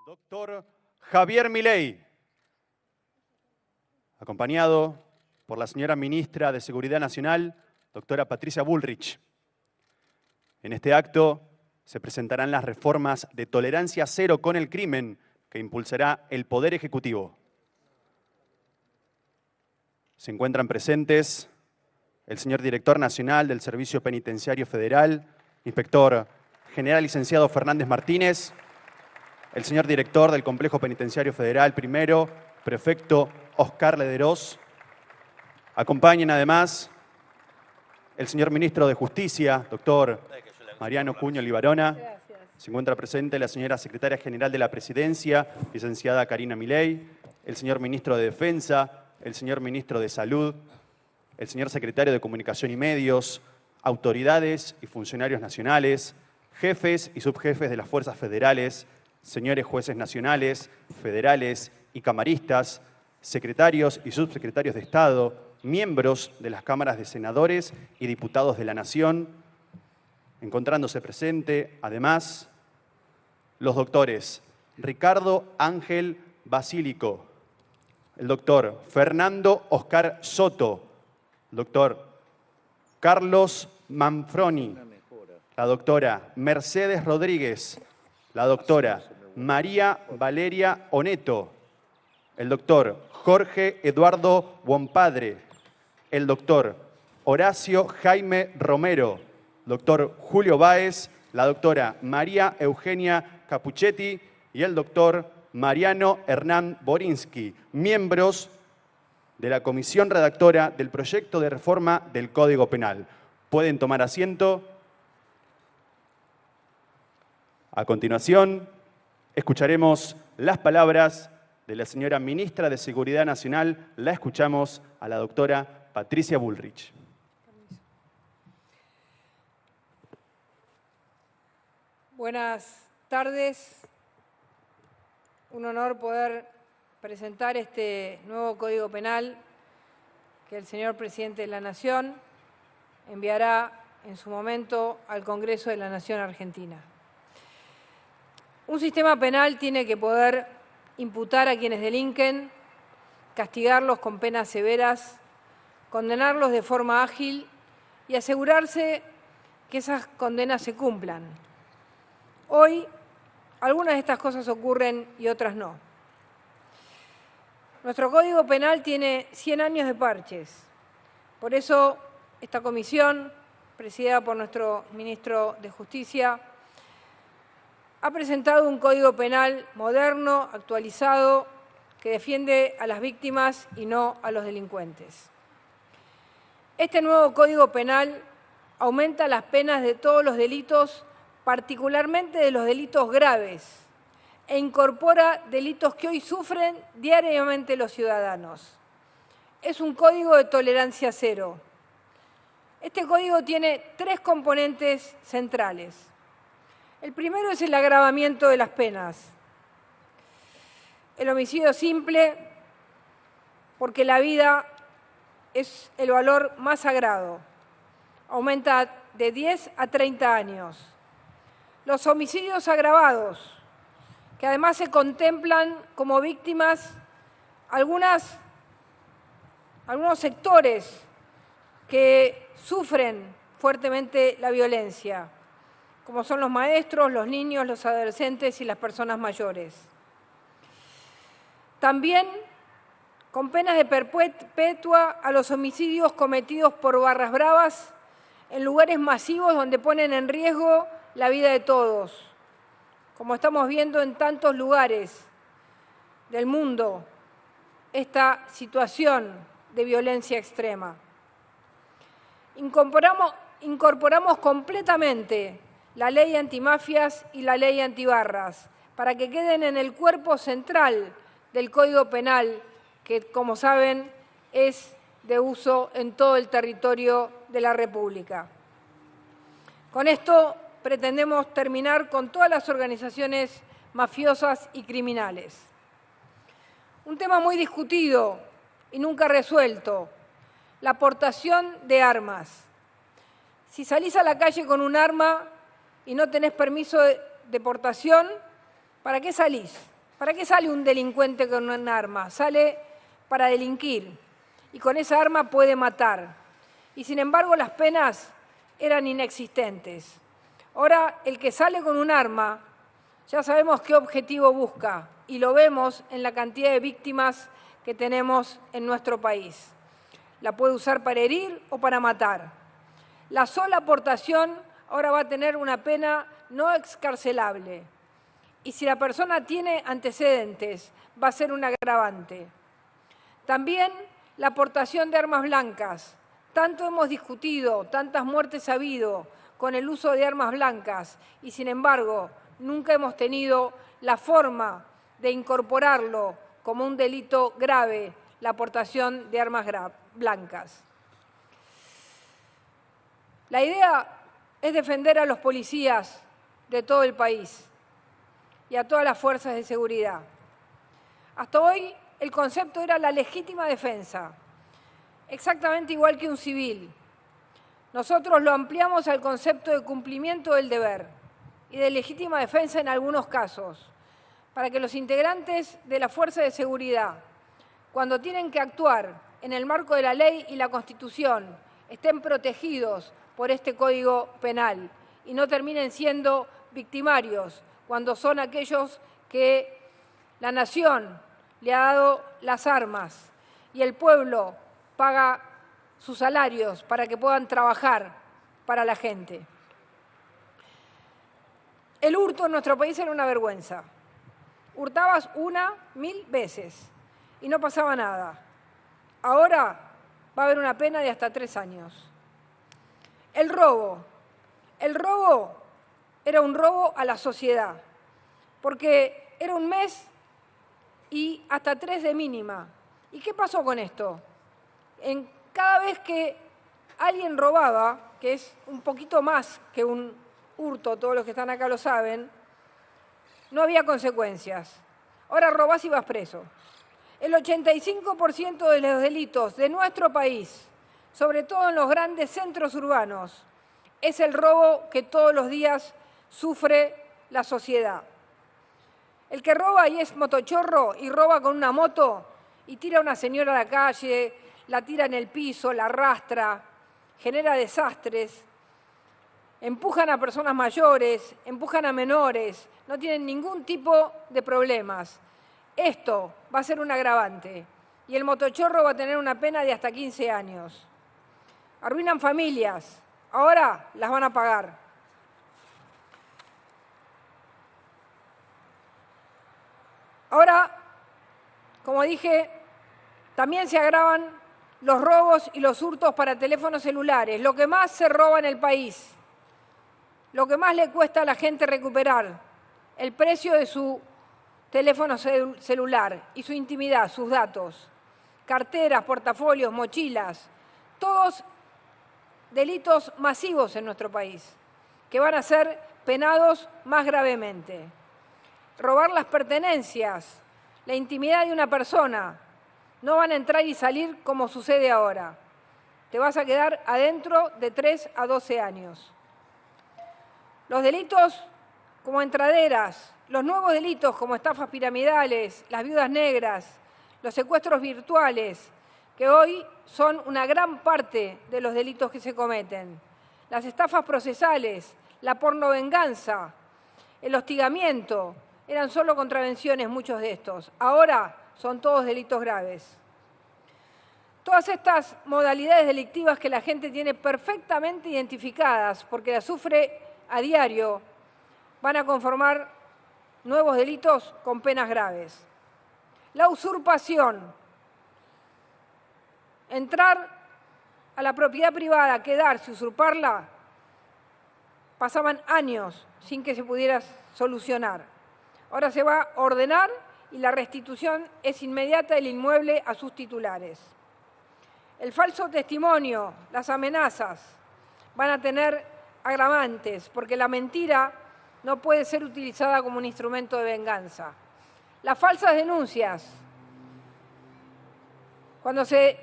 Doctor Javier Milei, acompañado por la señora Ministra de Seguridad Nacional, doctora Patricia Bullrich. En este acto se presentarán las reformas de tolerancia cero con el crimen que impulsará el Poder Ejecutivo. Se encuentran presentes el señor Director Nacional del Servicio Penitenciario Federal, Inspector General Licenciado Fernández Martínez, el señor Director del Complejo Penitenciario Federal primero, Prefecto Oscar Lederos. Acompañen además el señor Ministro de Justicia, doctor Mariano Cuño Libarona. Se encuentra presente la señora Secretaria General de la Presidencia, licenciada Karina Milei, el señor Ministro de Defensa, el señor Ministro de Salud, el señor Secretario de Comunicación y Medios, autoridades y funcionarios nacionales, jefes y subjefes de las fuerzas federales, señores jueces nacionales, federales y camaristas, secretarios y subsecretarios de Estado, miembros de las cámaras de senadores y diputados de la Nación, encontrándose presente, además, los doctores Ricardo Ángel Basílico, el doctor Fernando Oscar Soto, el doctor Carlos Manfroni, la doctora Mercedes Rodríguez, la doctora María Valeria Oneto, el doctor Jorge Eduardo Buonpadre, el doctor Horacio Jaime Romero, doctor Julio Báez, la doctora María Eugenia Capuchetti y el doctor Mariano Hernán Borinsky, miembros de la comisión redactora del proyecto de reforma del Código Penal. Pueden tomar asiento. A continuación, escucharemos las palabras de la señora Ministra de Seguridad Nacional. La escuchamos a la doctora Patricia Bullrich. Buenas tardes. Un honor poder presentar este nuevo Código Penal que el señor Presidente de la Nación enviará en su momento al Congreso de la Nación Argentina. Un sistema penal tiene que poder imputar a quienes delinquen, castigarlos con penas severas, condenarlos de forma ágil y asegurarse que esas condenas se cumplan. Hoy, algunas de estas cosas ocurren y otras no. Nuestro Código Penal tiene 100 años de parches. Por eso, esta comisión, presidida por nuestro Ministro de Justicia, ha presentado un Código Penal moderno, actualizado, que defiende a las víctimas y no a los delincuentes. Este nuevo Código Penal aumenta las penas de todos los delitos, particularmente de los delitos graves, e incorpora delitos que hoy sufren diariamente los ciudadanos. Es un código de tolerancia cero. Este código tiene 3 componentes centrales. El primero es el agravamiento de las penas. El homicidio simple, porque la vida es el valor más sagrado. Aumenta de 10 a 30 años. Los homicidios agravados, que además se contemplan como víctimas algunos sectores que sufren fuertemente la violencia, como son los maestros, los niños, los adolescentes y las personas mayores. También con penas de perpetua a los homicidios cometidos por barras bravas en lugares masivos donde ponen en riesgo la vida de todos, como estamos viendo en tantos lugares del mundo, esta situación de violencia extrema. Incorporamos completamente la ley antimafias y la ley antibarras para que queden en el cuerpo central del Código Penal, que, como saben, es de uso en todo el territorio de la República. Con esto pretendemos terminar con todas las organizaciones mafiosas y criminales. Un tema muy discutido y nunca resuelto, la aportación de armas. Si salís a la calle con un arma y no tenés permiso de portación, ¿para qué salís? ¿Para qué sale un delincuente con un arma? Sale para delinquir y con esa arma puede matar. Y sin embargo las penas eran inexistentes. Ahora el que sale con un arma ya sabemos qué objetivo busca y lo vemos en la cantidad de víctimas que tenemos en nuestro país. La puede usar para herir o para matar. La sola aportación ahora va a tener una pena no excarcelable. Y si la persona tiene antecedentes, va a ser un agravante. También la aportación de armas blancas. Tanto hemos discutido, tantas muertes ha habido con el uso de armas blancas y sin embargo nunca hemos tenido la forma de incorporarlo como un delito grave, la aportación de armas blancas. La idea es defender a los policías de todo el país y a todas las fuerzas de seguridad. Hasta hoy el concepto era la legítima defensa, exactamente igual que un civil. Nosotros lo ampliamos al concepto de cumplimiento del deber y de legítima defensa en algunos casos, para que los integrantes de la fuerza de seguridad, cuando tienen que actuar en el marco de la ley y la Constitución, estén protegidos por este Código Penal y no terminen siendo victimarios cuando son aquellos que la nación le ha dado las armas y el pueblo paga sus salarios para que puedan trabajar para la gente. El hurto en nuestro país era una vergüenza. Hurtabas 1000 veces y no pasaba nada. Ahora va a haber una pena de hasta 3 años. El robo era un robo a la sociedad, porque era un mes y hasta 3 de mínima. ¿Y qué pasó con esto? Cada vez que alguien robaba, que es un poquito más que un hurto, todos los que están acá lo saben, no había consecuencias. Ahora robás y vas preso. El 85% de los delitos de nuestro país, sobre todo en los grandes centros urbanos, es el robo que todos los días sufre la sociedad. El que roba y es motochorro y roba con una moto y tira a una señora a la calle, la tira en el piso, la arrastra, genera desastres, empujan a personas mayores, empujan a menores, no tienen ningún tipo de problemas. Esto va a ser un agravante y el motochorro va a tener una pena de hasta 15 años. Arruinan familias, ahora las van a pagar. Ahora, como dije, también se agravan los robos y los hurtos para teléfonos celulares, lo que más se roba en el país, lo que más le cuesta a la gente recuperar, el precio de su teléfono celular y su intimidad, sus datos, carteras, portafolios, mochilas, todos delitos masivos en nuestro país, que van a ser penados más gravemente. Robar las pertenencias, la intimidad de una persona, no van a entrar y salir como sucede ahora. Te vas a quedar adentro de 3 a 12 años. Los delitos como entraderas, los nuevos delitos como estafas piramidales, las viudas negras, los secuestros virtuales, que hoy son una gran parte de los delitos que se cometen, las estafas procesales, la pornovenganza, el hostigamiento, eran solo contravenciones muchos de estos. Ahora son todos delitos graves. Todas estas modalidades delictivas que la gente tiene perfectamente identificadas porque las sufre a diario, van a conformar nuevos delitos con penas graves. La usurpación, entrar a la propiedad privada, quedarse, usurparla, pasaban años sin que se pudiera solucionar. Ahora se va a ordenar y la restitución es inmediata del inmueble a sus titulares. El falso testimonio, las amenazas, van a tener agravantes, porque la mentira no puede ser utilizada como un instrumento de venganza. Las falsas denuncias, cuando se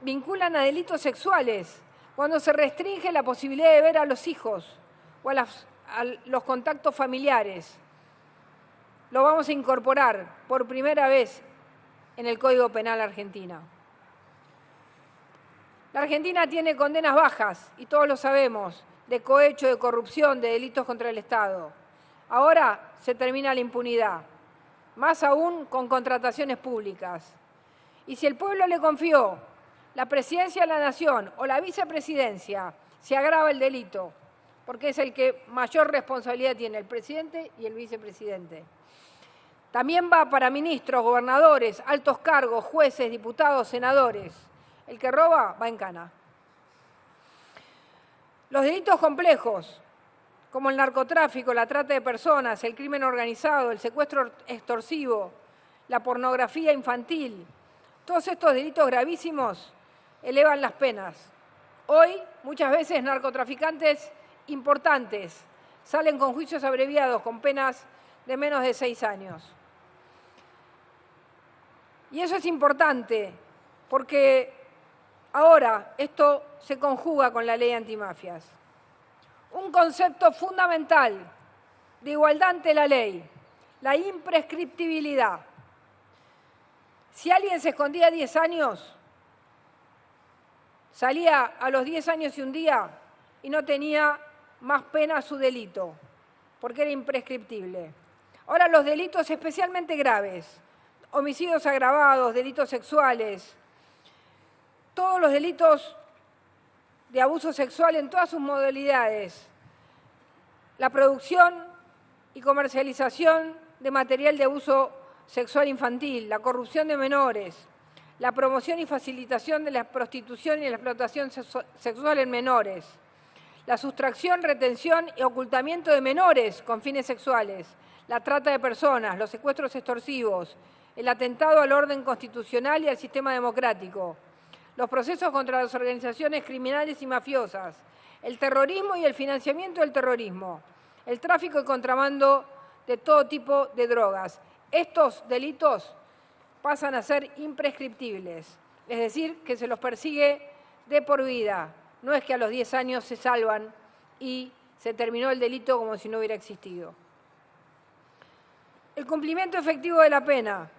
vinculan a delitos sexuales, cuando se restringe la posibilidad de ver a los hijos o a los contactos familiares. lo vamos a incorporar por primera vez en el Código Penal argentino. La Argentina tiene condenas bajas, y todos lo sabemos, de cohecho, de corrupción, de delitos contra el Estado. Ahora se termina la impunidad, más aún con contrataciones públicas. Y si el pueblo le confió la presidencia de la Nación o la vicepresidencia, se agrava el delito, porque es el que mayor responsabilidad tiene, el presidente y el vicepresidente. También va para ministros, gobernadores, altos cargos, jueces, diputados, senadores. El que roba va en cana. Los delitos complejos, como el narcotráfico, la trata de personas, el crimen organizado, el secuestro extorsivo, la pornografía infantil, todos estos delitos gravísimos elevan las penas. Hoy, muchas veces, narcotraficantes importantes salen con juicios abreviados, con penas de menos de 6 años. Y eso es importante, porque ahora esto se conjuga con la ley antimafias. Un concepto fundamental de igualdad ante la ley, la imprescriptibilidad. Si alguien se escondía 10 años, salía a los 10 años y un día y no tenía más pena su delito, porque era imprescriptible. Ahora los delitos especialmente graves, homicidios agravados, delitos sexuales, todos los delitos de abuso sexual en todas sus modalidades, la producción y comercialización de material de abuso sexual infantil, la corrupción de menores, la promoción y facilitación de la prostitución y la explotación sexual en menores, la sustracción, retención y ocultamiento de menores con fines sexuales, la trata de personas, los secuestros extorsivos, el atentado al orden constitucional y al sistema democrático, los procesos contra las organizaciones criminales y mafiosas, el terrorismo y el financiamiento del terrorismo, el tráfico y contrabando de todo tipo de drogas. Estos delitos pasan a ser imprescriptibles, es decir, que se los persigue de por vida. No es que a los 10 años se salvan y se terminó el delito como si no hubiera existido. El cumplimiento efectivo de la pena.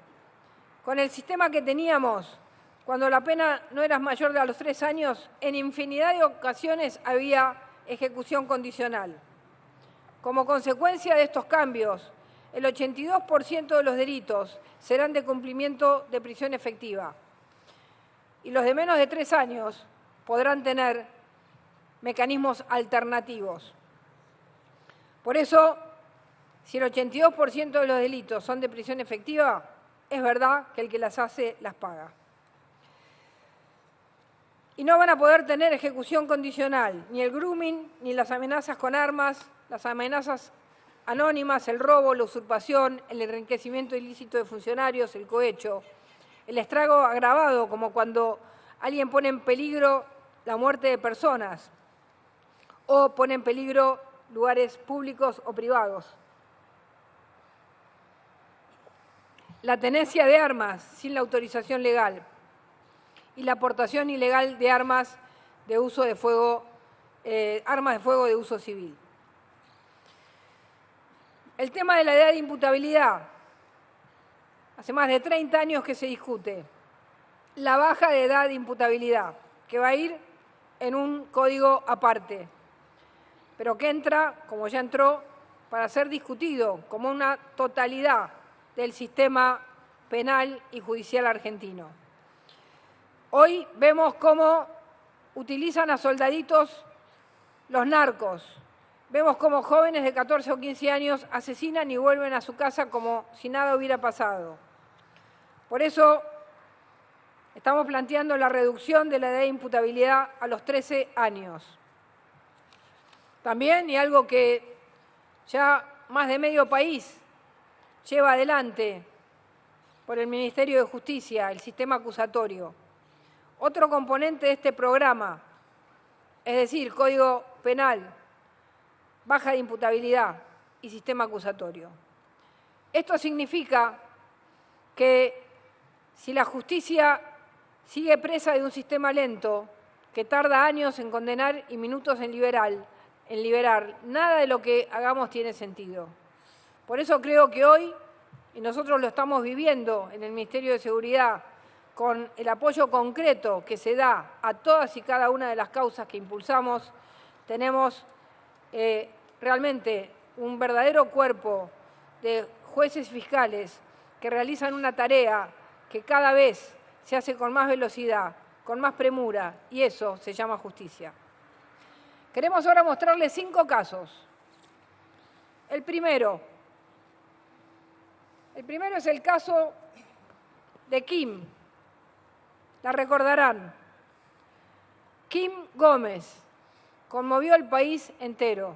Con el sistema que teníamos, cuando la pena no era mayor de los 3 años, en infinidad de ocasiones había ejecución condicional. Como consecuencia de estos cambios, el 82% de los delitos serán de cumplimiento de prisión efectiva y los de menos de 3 años podrán tener mecanismos alternativos. Por eso, si el 82% de los delitos son de prisión efectiva, es verdad que el que las hace las paga. Y no van a poder tener ejecución condicional, ni el grooming, ni las amenazas con armas, las amenazas anónimas, el robo, la usurpación, el enriquecimiento ilícito de funcionarios, el cohecho, el estrago agravado, como cuando alguien pone en peligro la muerte de personas o pone en peligro lugares públicos o privados. La tenencia de armas sin la autorización legal y la aportación ilegal de armas de uso de fuego, armas de fuego de uso civil. El tema de la edad de imputabilidad. Hace más de 30 años que se discute. La baja de edad de imputabilidad, que va a ir en un código aparte, pero que entra, como ya entró, para ser discutido como una totalidad del sistema penal y judicial argentino. Hoy vemos cómo utilizan a soldaditos los narcos. Vemos cómo jóvenes de 14 o 15 años asesinan y vuelven a su casa como si nada hubiera pasado. Por eso estamos planteando la reducción de la edad de imputabilidad a los 13 años. También, y algo que ya más de medio país lleva adelante por el Ministerio de Justicia, el sistema acusatorio. Otro componente de este programa, es decir, Código Penal, baja de imputabilidad y sistema acusatorio. Esto significa que si la justicia sigue presa de un sistema lento, que tarda años en condenar y minutos en liberar, nada de lo que hagamos tiene sentido. Por eso creo que hoy y nosotros lo estamos viviendo en el Ministerio de Seguridad, con el apoyo concreto que se da a todas y cada una de las causas que impulsamos, tenemos realmente un verdadero cuerpo de jueces y fiscales que realizan una tarea que cada vez se hace con más velocidad, con más premura, y eso se llama justicia. Queremos ahora mostrarles 5 casos. El primero es el caso de Kim. La recordarán. Kim Gómez conmovió al país entero.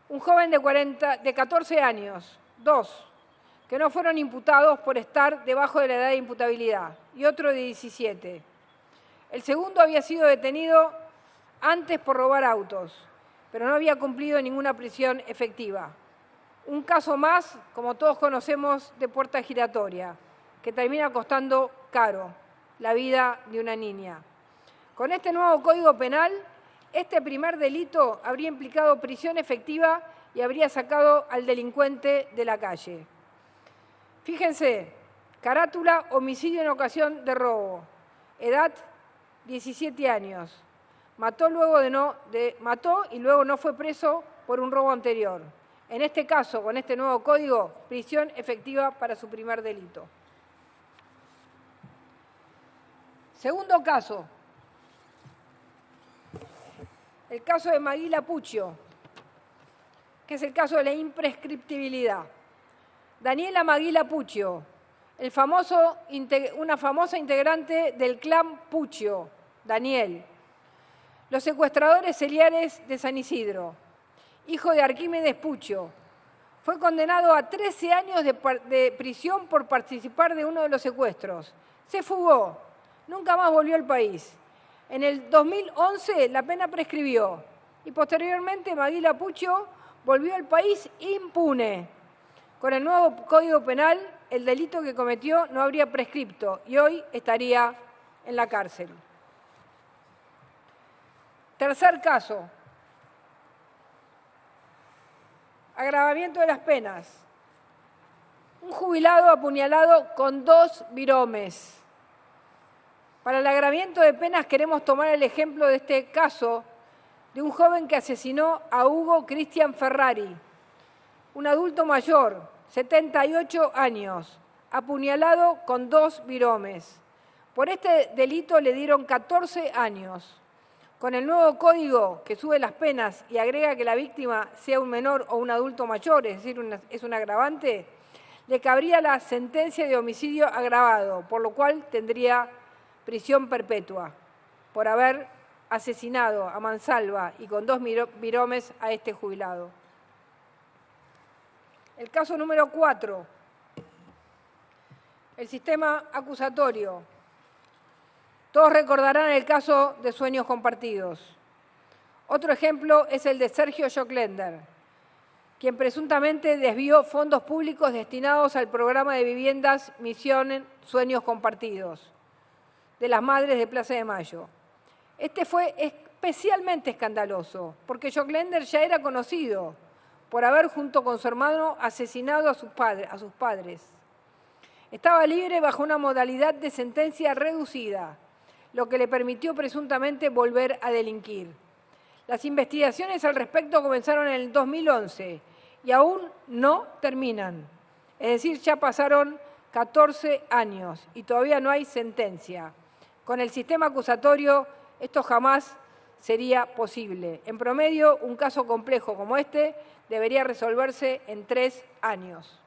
Un joven de 14 años, 2, que no fueron imputados por estar debajo de la edad de imputabilidad, y otro de 17. El segundo había sido detenido antes por robar autos, pero no había cumplido ninguna prisión efectiva. Un caso más, como todos conocemos, de puerta giratoria, que termina costando caro la vida de una niña. Con este nuevo Código Penal, este primer delito habría implicado prisión efectiva y habría sacado al delincuente de la calle. Fíjense, carátula: homicidio en ocasión de robo, edad 17 años. Mató y luego no fue preso por un robo anterior. En este caso, con este nuevo código, prisión efectiva para su primer delito. Segundo caso, el caso de Maguila Puccio, que es el caso de la imprescriptibilidad. Daniela Maguila Puccio, una famosa integrante del clan Puccio, Daniel. Los secuestradores seriales de San Isidro, hijo de Arquímedes Puccio, fue condenado a 13 años de prisión por participar de uno de los secuestros. Se fugó, nunca más volvió al país. En el 2011 la pena prescribió y posteriormente Maguila Puccio volvió al país impune. Con el nuevo Código Penal, el delito que cometió no habría prescripto y hoy estaría en la cárcel. Tercer caso, agravamiento de las penas. Un jubilado apuñalado con 2 viromes. Para el agravamiento de penas queremos tomar el ejemplo de este caso de un joven que asesinó a Hugo Cristian Ferrari, un adulto mayor, 78 años, apuñalado con 2 viromes. Por este delito le dieron 14 años. Con el nuevo código que sube las penas y agrega que la víctima sea un menor o un adulto mayor, es decir, es un agravante, le cabría la sentencia de homicidio agravado, por lo cual tendría prisión perpetua por haber asesinado a mansalva y con 2 viromes a este jubilado. El caso número 4, el sistema acusatorio. Todos recordarán el caso de Sueños Compartidos. Otro ejemplo es el de Sergio Joclender, quien presuntamente desvió fondos públicos destinados al programa de viviendas Misión Sueños Compartidos de las Madres de Plaza de Mayo. Este fue especialmente escandaloso, porque Joclender ya era conocido por haber, junto con su hermano, asesinado a sus padres. Estaba libre bajo una modalidad de sentencia reducida, lo que le permitió presuntamente volver a delinquir. Las investigaciones al respecto comenzaron en el 2011 y aún no terminan. Es decir, ya pasaron 14 años y todavía no hay sentencia. Con el sistema acusatorio esto jamás sería posible. En promedio, un caso complejo como este debería resolverse en 3 años.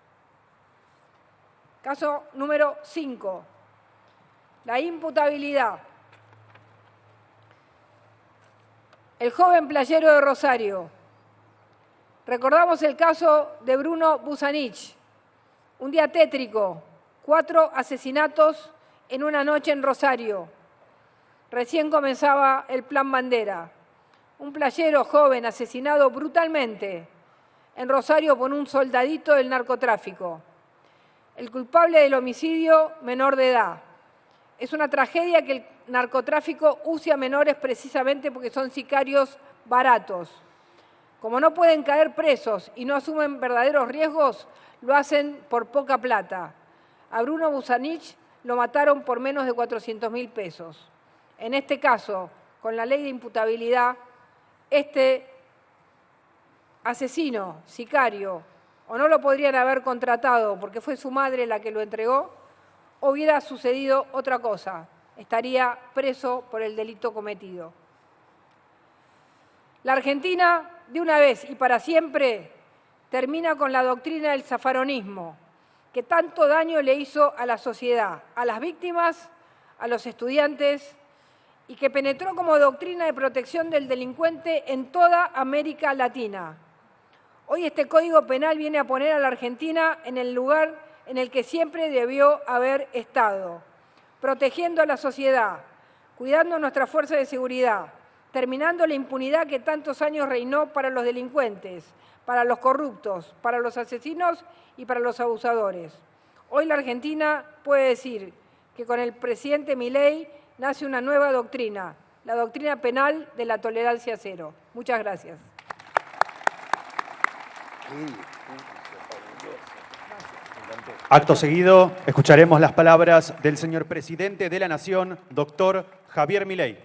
Caso número 5, la imputabilidad. El joven playero de Rosario. Recordamos el caso de Bruno Busanich. Un día tétrico, 4 asesinatos en una noche en Rosario. Recién comenzaba el Plan Bandera. Un playero joven asesinado brutalmente en Rosario por un soldadito del narcotráfico. El culpable del homicidio, menor de edad. Es una tragedia que el narcotráfico use a menores precisamente porque son sicarios baratos. Como no pueden caer presos y no asumen verdaderos riesgos, lo hacen por poca plata. A Bruno Busanich lo mataron por menos de 400.000 pesos. En este caso, con la ley de imputabilidad, este asesino, sicario, o no lo podrían haber contratado porque fue su madre la que lo entregó, o hubiera sucedido otra cosa, estaría preso por el delito cometido. La Argentina, de una vez y para siempre, termina con la doctrina del zafaronismo, que tanto daño le hizo a la sociedad, a las víctimas, a los estudiantes, y que penetró como doctrina de protección del delincuente en toda América Latina. Hoy este Código Penal viene a poner a la Argentina en el lugar en el que siempre debió haber estado, protegiendo a la sociedad, cuidando nuestra fuerza de seguridad, terminando la impunidad que tantos años reinó para los delincuentes, para los corruptos, para los asesinos y para los abusadores. Hoy la Argentina puede decir que con el presidente Milei nace una nueva doctrina, la doctrina penal de la tolerancia cero. Muchas gracias. Acto seguido, escucharemos las palabras del señor presidente de la Nación, doctor Javier Milei.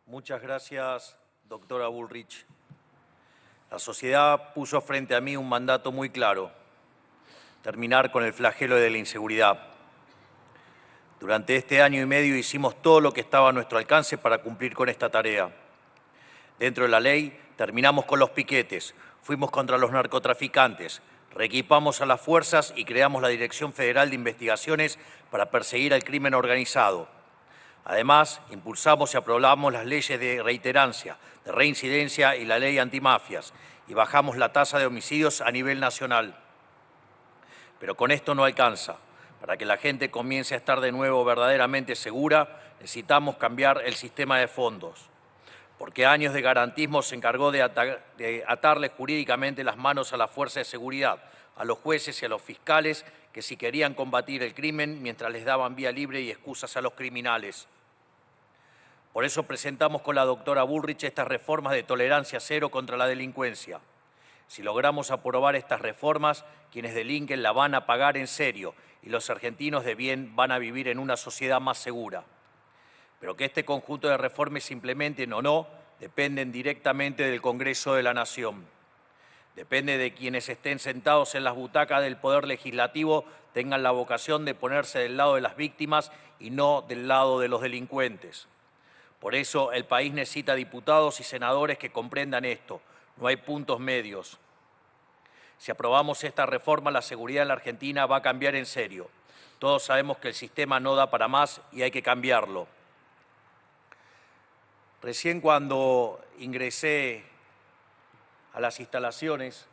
Muchas gracias, doctora Bullrich. La sociedad puso frente a mí un mandato muy claro: terminar con el flagelo de la inseguridad. Durante este año y medio hicimos todo lo que estaba a nuestro alcance para cumplir con esta tarea. Dentro de la ley, terminamos con los piquetes, fuimos contra los narcotraficantes, reequipamos a las fuerzas y creamos la Dirección Federal de Investigaciones para perseguir al crimen organizado. Además, impulsamos y aprobamos las leyes de reiterancia, de reincidencia y la ley antimafias, y bajamos la tasa de homicidios a nivel nacional. Pero con esto no alcanza. Para que la gente comience a estar de nuevo verdaderamente segura, necesitamos cambiar el sistema de fondos. Porque años de garantismo se encargó de atarle jurídicamente las manos a la fuerza de seguridad, a los jueces y a los fiscales que si querían combatir el crimen mientras les daban vía libre y excusas a los criminales. Por eso presentamos con la doctora Bullrich estas reformas de tolerancia cero contra la delincuencia. Si logramos aprobar estas reformas, quienes delinquen la van a pagar en serio y los argentinos de bien van a vivir en una sociedad más segura. Pero que este conjunto de reformas se implementen o no, dependen directamente del Congreso de la Nación. Depende de quienes estén sentados en las butacas del Poder Legislativo tengan la vocación de ponerse del lado de las víctimas y no del lado de los delincuentes. Por eso el país necesita diputados y senadores que comprendan esto. No hay puntos medios. Si aprobamos esta reforma, la seguridad en la Argentina va a cambiar en serio. Todos sabemos que el sistema no da para más y hay que cambiarlo. Recién cuando ingresé a las instalaciones,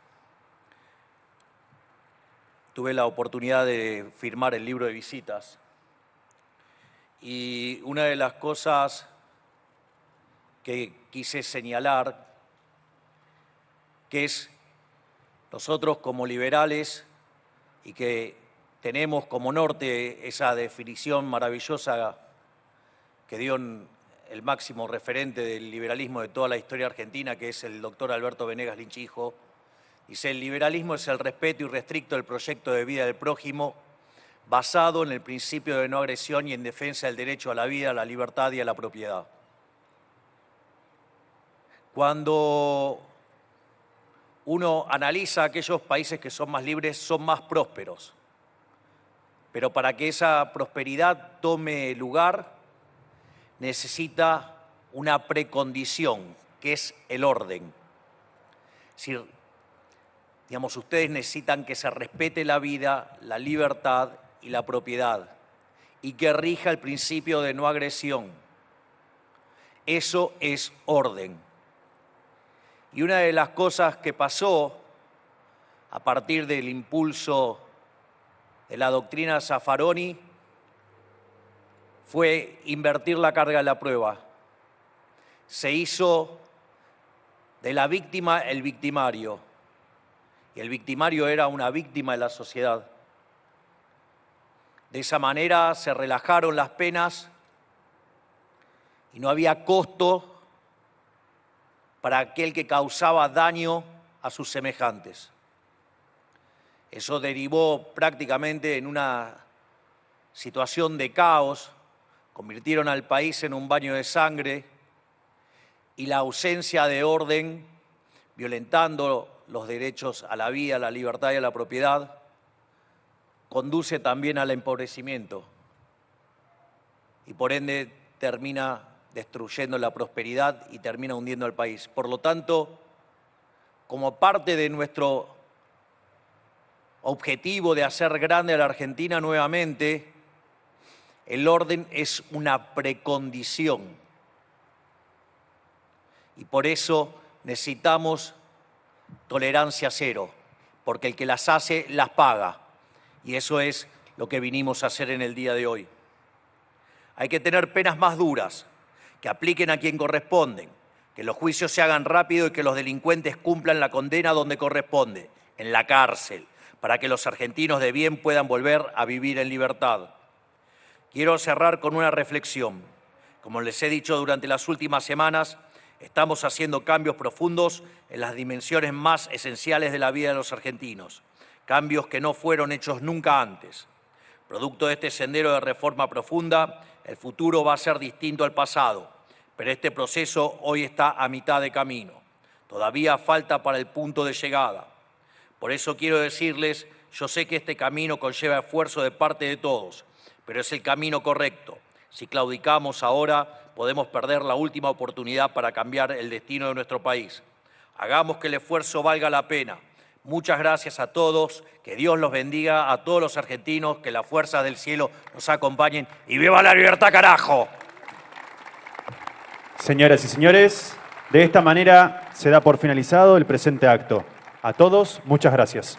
tuve la oportunidad de firmar el libro de visitas. Y una de las cosas que quise señalar, que es nosotros como liberales y que tenemos como norte esa definición maravillosa que dio el máximo referente del liberalismo de toda la historia argentina, que es el doctor Alberto Venegas Lynch hijo. Dice: el liberalismo es el respeto irrestricto del proyecto de vida del prójimo, basado en el principio de no agresión y en defensa del derecho a la vida, a la libertad y a la propiedad. Cuando uno analiza aquellos países que son más libres, son más prósperos. Pero para que esa prosperidad tome lugar, necesita una precondición, que es el orden. Es decir, digamos, ustedes necesitan que se respete la vida, la libertad y la propiedad, y que rija el principio de no agresión. Eso es orden. Y una de las cosas que pasó a partir del impulso de la doctrina Zaffaroni fue invertir la carga de la prueba. Se hizo de la víctima el victimario, y el victimario era una víctima de la sociedad. De esa manera se relajaron las penas y no había costo para aquel que causaba daño a sus semejantes. Eso derivó prácticamente en una situación de caos, convirtieron al país en un baño de sangre y la ausencia de orden, violentando los derechos a la vida, a la libertad y a la propiedad, conduce también al empobrecimiento y por ende termina destruyendo la prosperidad y termina hundiendo al país. Por lo tanto, como parte de nuestro objetivo de hacer grande a la Argentina nuevamente, el orden es una precondición. Y por eso necesitamos tolerancia cero, porque el que las hace, las paga. Y eso es lo que vinimos a hacer en el día de hoy. Hay que tener penas más duras, que apliquen a quien corresponden, que los juicios se hagan rápido y que los delincuentes cumplan la condena donde corresponde, en la cárcel, para que los argentinos de bien puedan volver a vivir en libertad. Quiero cerrar con una reflexión. Como les he dicho durante las últimas semanas, estamos haciendo cambios profundos en las dimensiones más esenciales de la vida de los argentinos, cambios que no fueron hechos nunca antes. Producto de este sendero de reforma profunda, el futuro va a ser distinto al pasado, pero este proceso hoy está a mitad de camino. Todavía falta para el punto de llegada. Por eso quiero decirles, yo sé que este camino conlleva esfuerzo de parte de todos, pero es el camino correcto. Si claudicamos ahora, podemos perder la última oportunidad para cambiar el destino de nuestro país. Hagamos que el esfuerzo valga la pena. Muchas gracias a todos, que Dios los bendiga a todos los argentinos, que las fuerzas del cielo nos acompañen y ¡viva la libertad, carajo! Señoras y señores, de esta manera se da por finalizado el presente acto. A todos, muchas gracias.